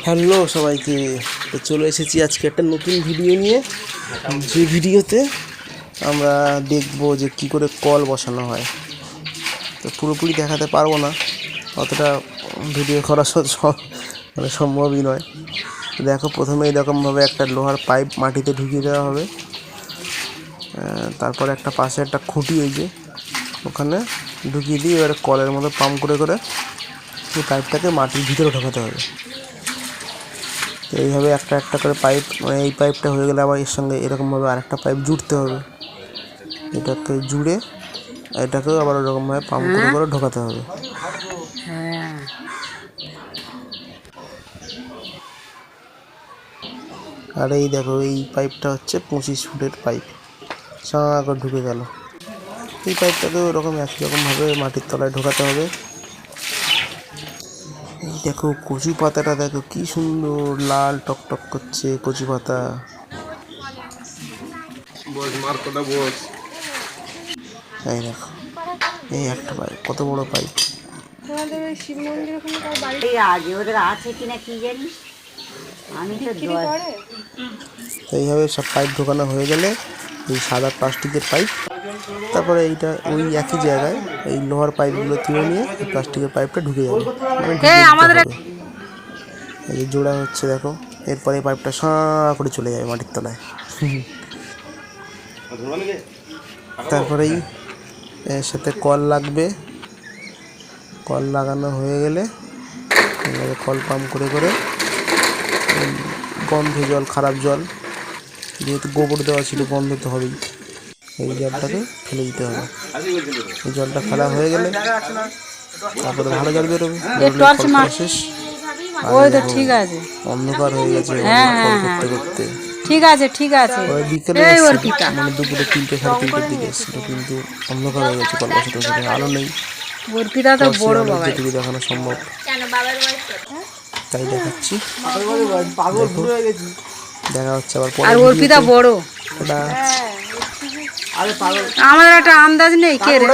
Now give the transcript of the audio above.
Hello সবাইকে, তো চলে এসেছি আজকে একটা নতুন ভিডিও নিয়ে। যে ভিডিওতে আমরা দেখব যে কি করে কল বসানো হয়। তো পুরোপুরি দেখাতে পারবো না, অতটা ভিডিও করা মানে সম্ভবই নয়। দেখো, প্রথমে এরকমভাবে একটা লোহার পাইপ মাটিতে ঢুকিয়ে দেওয়া হবে। তারপরে একটা পাশে একটা খুঁটি, ওই যে ওখানে ঢুকিয়ে দিয়ে এবারে কলের মতো পাম্প করে করে এই পাইপটাকে মাটির ভিতরে ঢোকাতে হবে। তো এইভাবে একটা একটা করে পাইপ, মানে এই পাইপটা হয়ে গেলে আবার এর সঙ্গে এরকমভাবে আরেকটা পাইপ জুড়তে হবে। এটাকে জুড়ে এটাকেও আবার ওরকমভাবে পাম্প করে করে ঢোকাতে হবে। আর এই দেখো, এই পাইপটা হচ্ছে 25 ফুটের পাইপ, সাঁ করে ঢুকে গেল। এই পাইপটাকেও ওরকম একই রকমভাবে মাটির তলায় ঢোকাতে হবে। এই দেখো কচু পাতাটা, দেখো কি সুন্দর লাল টকটক করছে কচু পাতা। এই দেখো, এই একটা পাইপ, কত বড় পাইপ। এইভাবে সব পাইপ ঢোকানো হয়ে গেলে এই সাদা প্লাস্টিকের পাইপ, তারপরে এইটা ওই একই জায়গায় এই লোহার পাইপগুলো তুলে নিয়ে প্লাস্টিকের পাইপটা ঢুকে যাবে, মানে ঢুকে হবে। এই যে জোড়া হচ্ছে, দেখো, এরপরে এই পাইপটা সাঁ করে চলে যাবে মাটির তলায়। তারপরেই এর সাথে কল লাগবে। কল লাগানো হয়ে গেলে কল পাম্প করে করে গন্ধ জল, খারাপ জল, যেহেতু গোবর দেওয়া ছিল গন্ধ তো হবেই, এই জলটাকে ফেলে দিতে হবে। এই জলটা ফেলা হয়ে গেলে তারপরে ভালো জল বেরোবে। শেষ। ঠিক আছে, অন্ধকার হয়ে গেছে কল করতে করতে। ঠিক আছে, ঠিক আছে। বিকেলে মানে দুপুরে 3টে সাড়ে 3টের দিকে এসেছিল, কিন্তু অন্ধকার হয়ে গেছে, কল বসাতে বসাতে আলো নেই। যেটুকু দেখানো সম্ভব তাই দেখাচ্ছি। দেখা হচ্ছে আবার পরে। অর্পিতা বড়, আমাদের একটা আন্দাজ নেই কে রে।